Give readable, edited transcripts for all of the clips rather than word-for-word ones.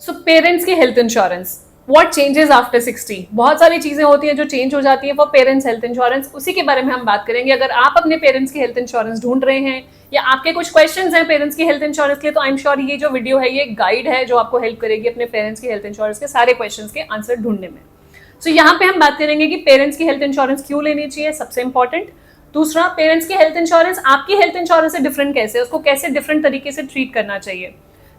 So parents की health insurance, what changes after 60। बहुत सारी चीजें होती हैं जो चेंज हो जाती है फॉर पेरेंट्स हेल्थ इंश्योरेंस, उसी के बारे में हम बात करेंगे। अगर आप अपने पेरेंट्स की हेल्थ इंश्योरेंस ढूंढ रहे हैं या आपके कुछ क्वेश्चंस हैं पेरेंट्स की हेल्थ इंश्योरेंस के लिए, तो आई एम श्योर ये जो वीडियो है ये गाइड है जो आपको हेल्प करेगी अपने पेरेंट्स की हेल्थ इंश्योरेंस के सारे क्वेश्चंस के आंसर ढूंढने में। सो यहाँ पे हम बात करेंगे कि पेरेंट्स की हेल्थ इंश्योरेंस क्यों लेनी चाहिए, सबसे इंपॉर्टेंट। दूसरा, पेरेंट्स की हेल्थ इंश्योरेंस आपकी हेल्थ इंश्योरेंस से डिफरेंट कैसे है, उसको कैसे डिफरेंट तरीके से ट्रीट करना चाहिए।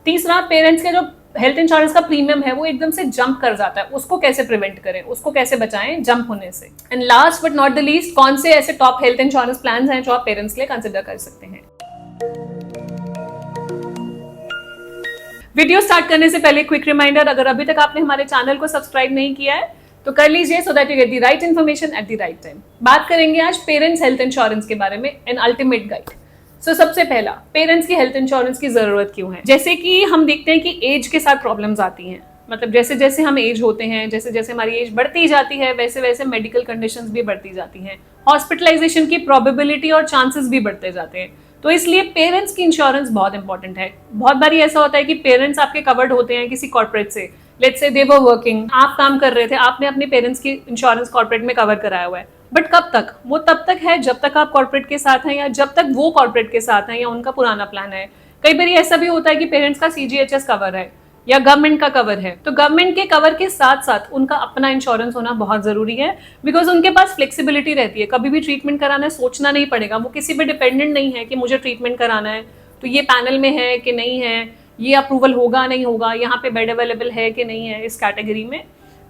तीसरा, पेरेंट्स के जो हेल्थ इंश्योरेंस का प्रीमियम है वो एकदम से जंप कर जाता है, उसको कैसे प्रिवेंट करें, उसको कैसे बचाएं जंप होने से। And last but not the least, कौन से ऐसे टॉप हेल्थ इंश्योरेंस प्लान्स हैं जो आप पेरेंट्स के लिए कंसिडर कर सकते हैं। वीडियो स्टार्ट करने से पहले क्विक रिमाइंडर, अगर अभी तक आपने हमारे चैनल को सब्सक्राइब नहीं किया है तो कर लीजिए, so that you get the right information at the right time. बात करेंगे आज पेरेंट्स हेल्थ इंश्योरेंस के बारे में, एन अल्टीमेट गाइड। सो सबसे पहला, पेरेंट्स की हेल्थ इंश्योरेंस की जरूरत क्यों है। जैसे कि हम देखते हैं कि एज के साथ प्रॉब्लम्स आती हैं, मतलब जैसे जैसे हम एज होते हैं, जैसे जैसे हमारी एज बढ़ती जाती है, वैसे वैसे मेडिकल कंडीशंस भी बढ़ती जाती हैं, हॉस्पिटलाइजेशन की प्रोबेबिलिटी और चांसेस भी बढ़ते जाते हैं। तो इसलिए पेरेंट्स की इंश्योरेंस बहुत इंपॉर्टेंट है। बहुत बारी ऐसा होता है कि पेरेंट्स आपके कवर्ड होते हैं किसी कॉर्पोरेट से, let's say they were working, आप काम कर रहे थे, आपने अपने पेरेंट्स की इंश्योरेंस कॉर्पोरेट में कवर कराया हुआ है, बट कब तक, वो तब तक है जब तक आप कॉर्पोरेट के साथ हैं या जब तक वो कॉर्पोरेट के साथ हैं या उनका पुराना प्लान है। कई बार ऐसा भी होता है कि पेरेंट्स का CGHS कवर है या गवर्नमेंट का कवर है, तो गवर्नमेंट के कवर के साथ साथ उनका अपना इंश्योरेंस होना बहुत जरूरी है, बिकॉज उनके पास फ्लेक्सिबिलिटी रहती है, कभी भी ट्रीटमेंट कराना है सोचना नहीं पड़ेगा, वो किसी पे डिपेंडेंट नहीं है कि मुझे ट्रीटमेंट कराना है तो ये पैनल में है कि नहीं है, ये अप्रूवल होगा नहीं होगा, यहाँ पे बेड अवेलेबल है कि नहीं है इस कैटेगरी में,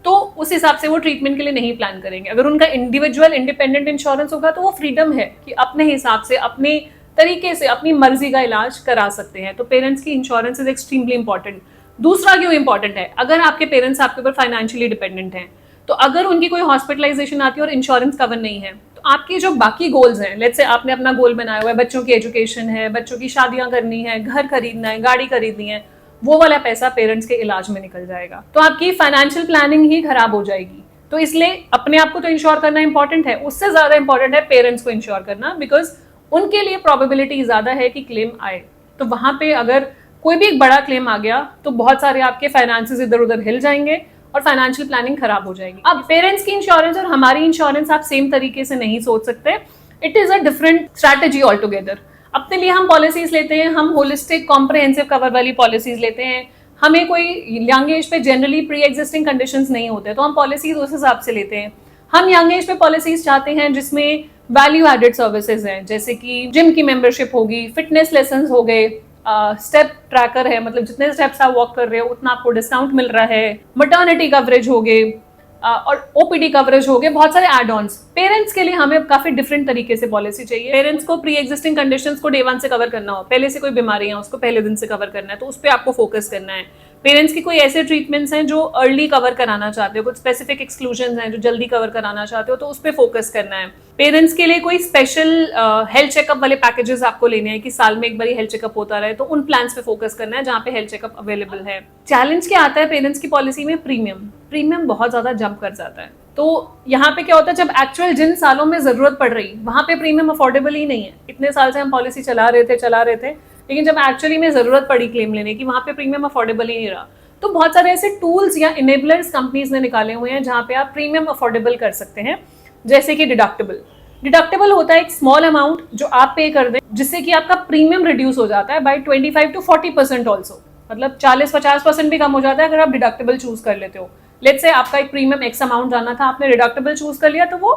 तो उस हिसाब से वो ट्रीटमेंट के लिए नहीं प्लान करेंगे। अगर उनका इंडिविजुअल इंडिपेंडेंट इंश्योरेंस होगा तो वो फ्रीडम है कि अपने हिसाब से अपने तरीके से अपनी मर्जी का इलाज करा सकते हैं। तो पेरेंट्स की इंश्योरेंस इज एक्सट्रीमली इंपॉर्टेंट। दूसरा क्यों इंपॉर्टेंट है, अगर आपके पेरेंट्स आपके ऊपर फाइनेंशियली डिपेंडेंट हैं, तो अगर उनकी कोई हॉस्पिटलाइजेशन आती है और इंश्योरेंस कवर नहीं है, तो आपके जो बाकी गोल्स हैं, लेट्स से आपने अपना गोल बनाया हुआ है, बच्चों की एजुकेशन है, बच्चों की शादियां करनी है, घर खरीदना है, गाड़ी खरीदनी है, वो वाला पैसा पेरेंट्स के इलाज में निकल जाएगा, तो आपकी फाइनेंशियल प्लानिंग ही खराब हो जाएगी। तो इसलिए अपने आप को तो इंश्योर करना इंपॉर्टेंट है, उससे ज्यादा इंपॉर्टेंट है पेरेंट्स को इंश्योर करना, बिकॉज उनके लिए प्रोबेबिलिटी ज्यादा है कि क्लेम आए। तो वहां पे अगर कोई भी एक बड़ा क्लेम आ गया तो बहुत सारे आपके फाइनेंसेस इधर उधर हिल जाएंगे और फाइनेंशियल प्लानिंग खराब हो जाएगी। अब पेरेंट्स की इंश्योरेंस और हमारी इंश्योरेंस आप सेम तरीके से नहीं सोच सकते, it is a different strategy all together. अपने लिए हम पॉलिसीज लेते हैं, हम होलिस्टिक कॉम्प्रिहेंसिव कवर वाली पॉलिसीज लेते हैं, हमें कोई यंग एज पे जनरली प्री एग्जिस्टिंग कंडीशंस नहीं होते तो हम पॉलिसीज उस हिसाब से लेते हैं। हम यंग एज पे पॉलिसीज चाहते हैं जिसमें वैल्यू एडेड सर्विसेज हैं, जैसे कि जिम की मेंबरशिप होगी, फिटनेस लेसन हो गए, स्टेप ट्रैकर है, मतलब जितने स्टेप्स आप वॉक कर रहे हो उतना आपको डिस्काउंट मिल रहा है, मटर्निटी कवरेज हो गए और OPD कवरेज हो गए, बहुत सारे एड ऑन्स। पेरेंट्स के लिए हमें काफी डिफरेंट तरीके से पॉलिसी चाहिए। पेरेंट्स को प्री एग्जिस्टिंग कंडीशंस को डे 1 से कवर करना हो, पहले से कोई बीमारी है उसको पहले दिन से कवर करना है, तो उस पर आपको फोकस करना है। पेरेंट्स की कोई ऐसे ट्रीटमेंट्स हैं जो अर्ली कवर कराना चाहते हो, कुछ स्पेसिफिक एक्सक्लूजन हैं जो जल्दी कवर कराना चाहते हो, तो उस पर फोकस करना है। पेरेंट्स के लिए कोई स्पेशल हेल्थ चेकअप वाले पैकेजेस आपको लेने हैं कि साल में एक बार हेल्थ चेकअप होता रहे, तो उन प्लान्स पे फोकस करना है जहाँ पे हेल्थ चेकअप अवेलेबल है। चैलेंज क्या आता है पेरेंट्स की पॉलिसी में, प्रीमियम बहुत ज्यादा जंप कर जाता है। तो यहाँ पे क्या होता है, जब एक्चुअल जिन सालों में जरूरत पड़ रही वहां पे प्रीमियम अफोर्डेबल ही नहीं है। इतने साल से हम पॉलिसी चला रहे थे, लेकिन जब एक्चुअली में जरूरत पड़ी क्लेम लेने की, वहां पे प्रीमियम अफोर्डेबल ही नहीं रहा। तो बहुत सारे ऐसे टूल्स या इनेबलर्स कंपनीज ने निकाले हुए हैं जहां पे आप प्रीमियम अफोर्डेबल कर सकते हैं, जैसे कि डिडक्टेबल होता है एक स्मॉल अमाउंट जो आप पे कर दें, जिससे कि आपका प्रीमियम रिड्यूस हो जाता है बाय 25 to 40% ऑल्सो, मतलब 40-50% भी कम हो जाता है अगर आप डिडक्टेबल चूज कर लेते हो। लेट्स से आपका एक प्रीमियम एक्स अमाउंट जाना था, आपने डिडक्टेबल चूज कर लिया तो वो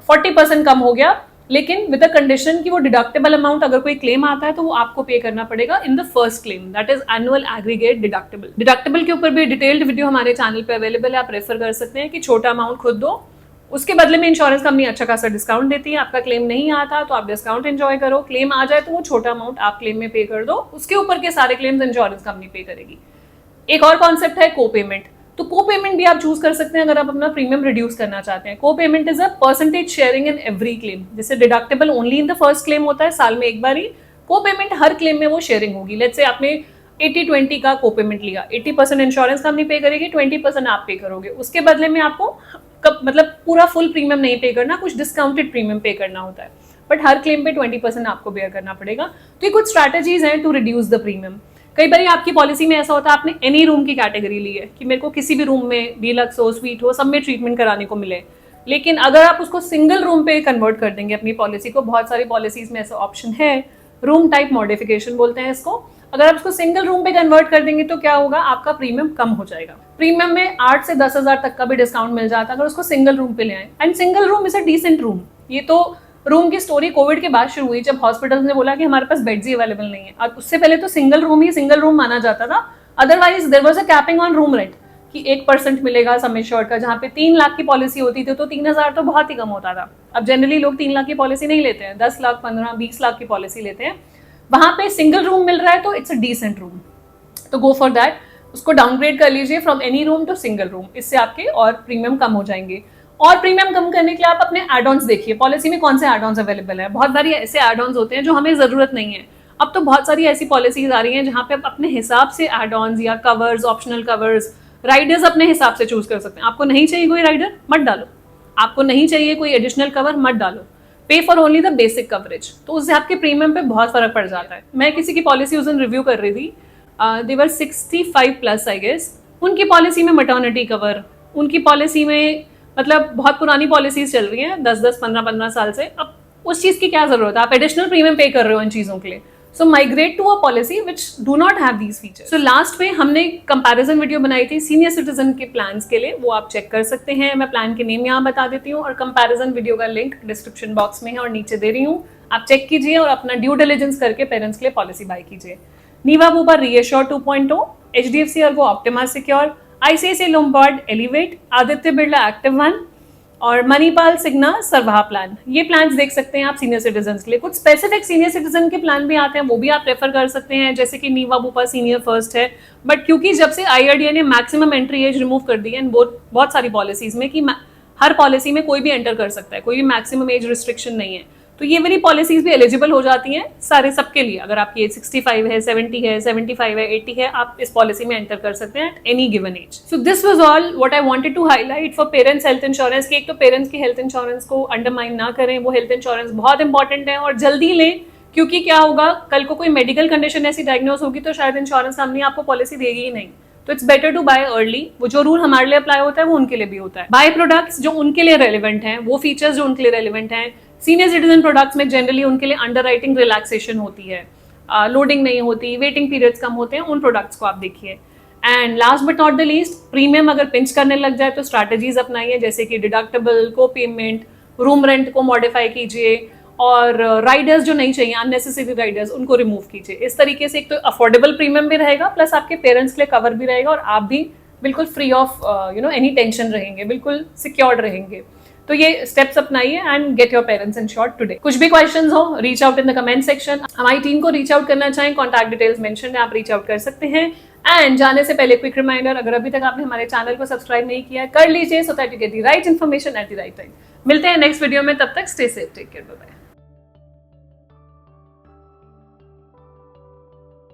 40% कम हो गया, लेकिन विद द कंडीशन कि वो डिडक्टेबल अमाउंट अगर कोई क्लेम आता है तो वो आपको पे करना पड़ेगा इन the first claim, that is annual aggregate deductible के ऊपर भी डिटेल्ड वीडियो हमारे चैनल पे अवेलेबल है, आप रेफर कर सकते हैं कि छोटा अमाउंट खुद दो, उसके बदले में इंश्योरेंस कंपनी अच्छा खासा डिस्काउंट देती है। आपका क्लेम नहीं आता तो आप डिस्काउंट एंजॉय करो, क्लेम आ जाए तो वो छोटा अमाउंट आप क्लेम में पे कर दो, उसके ऊपर के सारे क्लेम्स इंश्योरेंस कंपनी पे करेगी। एक और कॉन्सेप्ट है को पेमेंट, तो को पेमेंट भी आप चूज कर सकते हैं अगर आप अपना प्रीमियम रिड्यूस करना चाहते हैं। Copayment is a percentage sharing in every claim, जैसे deductible only in the first claim होता है साल में एक बार ही, को पेमेंट हर क्लेम में वो शेयरिंग होगी। लेट्स से आपने 80-20 का को पेमेंट लिया, 80% इंश्योरेंस कंपनी पे करेगी, 20% आप पे करोगे, उसके बदले में आपको मतलब पूरा फुल प्रीमियम नहीं पे करना, कुछ डिस्काउंटेड प्रीमियम पे करना होता है, बट हर क्लेम पे 20% आपको बेयर करना पड़ेगा। तो ये कुछ स्ट्रैटेजीज हैं टू रिड्यूस द प्रीमियम। कई बार आपकी पॉलिसी में ऐसा होता है आपने एनी रूम की कैटेगरी ली है कि मेरे को किसी भी रूम में डीलक्स हो, स्वीट हो, सब में ट्रीटमेंट कराने को मिले, लेकिन अगर आप उसको सिंगल रूम पे कन्वर्ट कर देंगे अपनी पॉलिसी को, बहुत सारी पॉलिसीज में ऐसा ऑप्शन है, रूम टाइप मॉडिफिकेशन बोलते हैं इसको, अगर आप उसको सिंगल रूम पे कन्वर्ट कर देंगे तो क्या होगा, आपका प्रीमियम कम हो जाएगा। प्रीमियम में 8 से 10,000 तक का भी डिस्काउंट मिल जाता है अगर उसको सिंगल रूम पे ले आए। And single room is a decent room. ये तो रूम की स्टोरी कोविड के बाद शुरू हुई, जब हॉस्पिटल्स ने बोला कि हमारे पास बेड्स ही अवेलेबल नहीं है। अब उससे पहले तो सिंगल रूम ही सिंगल रूम माना जाता था, otherwise there was a capping on room rent कि 1% मिलेगा सम एश्योर्ड का। जहाँ पे 3 लाख की पॉलिसी होती थी तो 3,000 तो बहुत ही कम होता था। अब जनरली लोग 3 लाख की पॉलिसी नहीं लेते हैं, 10 लाख 15 20 लाख की पॉलिसी लेते हैं। वहां पे सिंगल रूम मिल रहा है तो इट्स अ डिसेंट रूम, तो गो फॉर दैट। उसको डाउनग्रेड कर लीजिए from any room to single room, इससे आपके और प्रीमियम कम हो जाएंगे। और प्रीमियम कम करने के लिए आप अपने एड ऑन्स देखिए, पॉलिसी में कौन से एड ऑन्स अवेलेबल है। बहुत सारी ऐसे एड ऑन्स होते हैं जो हमें जरूरत नहीं है। अब तो बहुत सारी ऐसी पॉलिसीज आ रही हैं जहाँ पे आप अपने हिसाब से एड ऑन्स या कवर्स, ऑप्शनल कवर्स, राइडर्स अपने हिसाब से चूज कर सकते हैं। आपको नहीं चाहिए कोई राइडर, मत डालो। आपको नहीं चाहिए कोई एडिशनल कवर, मत डालो। पे for only the basic coverage, तो उससे आपके प्रीमियम पे बहुत फर्क पड़ जाता है। मैं किसी की पॉलिसी उस दिन रिव्यू कर रही थी, दे वर 65+ आई गेस। उनकी पॉलिसी में मैटरनिटी कवर, उनकी पॉलिसी में मतलब बहुत पुरानी पॉलिसीज चल रही हैं 10-10, 15-15 साल से। अब उस चीज की क्या जरूरत है, आप एडिशनल प्रीमियम पे कर रहे हो इन चीजों के लिए। So migrate to a policy which do not have these features. So last में हमने कंपैरिजन वीडियो बनाई थी सीनियर सिटीजन के प्लान्स के लिए, वो आप चेक कर सकते हैं। मैं प्लान के नेम यहाँ बता देती हूँ और कंपैरिजन वीडियो का लिंक डिस्क्रिप्शन बॉक्स में है और नीचे दे रही हूँ। आप चेक कीजिए और अपना ड्यू डिलिजेंस करके पेरेंट्स के लिए पॉलिसी बाय कीजिए। Niva Bupa reassure 2.0, HDFC Ergo Optima secure, ICICI Lombard elevate, Aditya Birla active 1 और मणिपाल सिग्ना सरवाहा प्लान। ये प्लान्स देख सकते हैं आप सीनियर सिटीजन के लिए। कुछ स्पेसिफिक सीनियर सिटीजन के प्लान भी आते हैं, वो भी आप रेफर कर सकते हैं, जैसे कि नीवा बूपा सीनियर फर्स्ट है। बट क्योंकि जब से IRDA ने मैक्सिमम एंट्री एज रिमूव कर दी है बहुत सारी पॉलिसीज में कि हर पॉलिसी में कोई भी एंटर कर सकता है, कोई भी मैक्सिमम एज रिस्ट्रिक्शन नहीं है, तो ये वाली पॉलिसीज भी एलिजिबल हो जाती हैं सारे सबके लिए। अगर आपकी एज 65 है, 70 है, 75 है, 80 है, आप इस पॉलिसी में एंटर कर सकते हैं at any given age. So this was all what I wanted to highlight for parents health insurance. कि एक तो पेरेंट्स की हेल्थ इंश्योरेंस को अंडरमाइन ना करें, वो हेल्थ इंश्योरेंस बहुत इंपॉर्टेंट है और जल्दी लें, क्योंकि क्या होगा, कल को कोई मेडिकल कंडीशन ऐसी डायग्नोज होगी तो शायद इंश्योरेंस कंपनी आपको पॉलिसी देगी ही नहीं। तो it's better to buy early. वो जो रूल हमारे लिए अप्लाई होता है वो उनके लिए भी होता है। बाय प्रोडक्ट्स जो उनके लिए रेलिवेंट हैं, वो फीचर्स जो उनके लिए रेलिवेंट हैं। सीनियर सिटीजन प्रोडक्ट्स में जनरली उनके लिए अंडरराइटिंग रिलैक्सेशन होती है, लोडिंग नहीं होती, वेटिंग पीरियड्स कम होते हैं, उन प्रोडक्ट्स को आप देखिए। And last but not the least, premium अगर पिंच करने लग जाए तो स्ट्रैटेजीज अपनाइए, जैसे कि डिडक्टेबल, को पेमेंट, रूम रेंट को मॉडिफाई कीजिए और राइडर्स जो नहीं चाहिए, अननेसेसरी राइडर्स, उनको रिमूव कीजिए। इस तरीके से एक तो अफोर्डेबल प्रीमियम भी रहेगा, प्लस आपके पेरेंट्स के लिए कवर भी रहेगा और आप भी बिल्कुल फ्री ऑफ एनी टेंशन रहेंगे, बिल्कुल सिक्योर्ड रहेंगे। तो ये स्टेप्स अपनाइए and get your parents insured today. कुछ भी क्वेश्चंस हो, reach out in the comment section. हमारी टीम को रीच आउट करना चाहें, कॉन्टैक्ट डिटेल्स मेंशन है, आप रीच आउट कर सकते हैं। एंड जाने से पहले क्विक रिमाइंडर, अगर अभी तक आपने हमारे चैनल को सब्सक्राइब नहीं किया है, कर लीजिए, so that you get the right information at the right time. मिलते हैं नेक्स्ट वीडियो में, तब तक stay safe, take care, bye bye.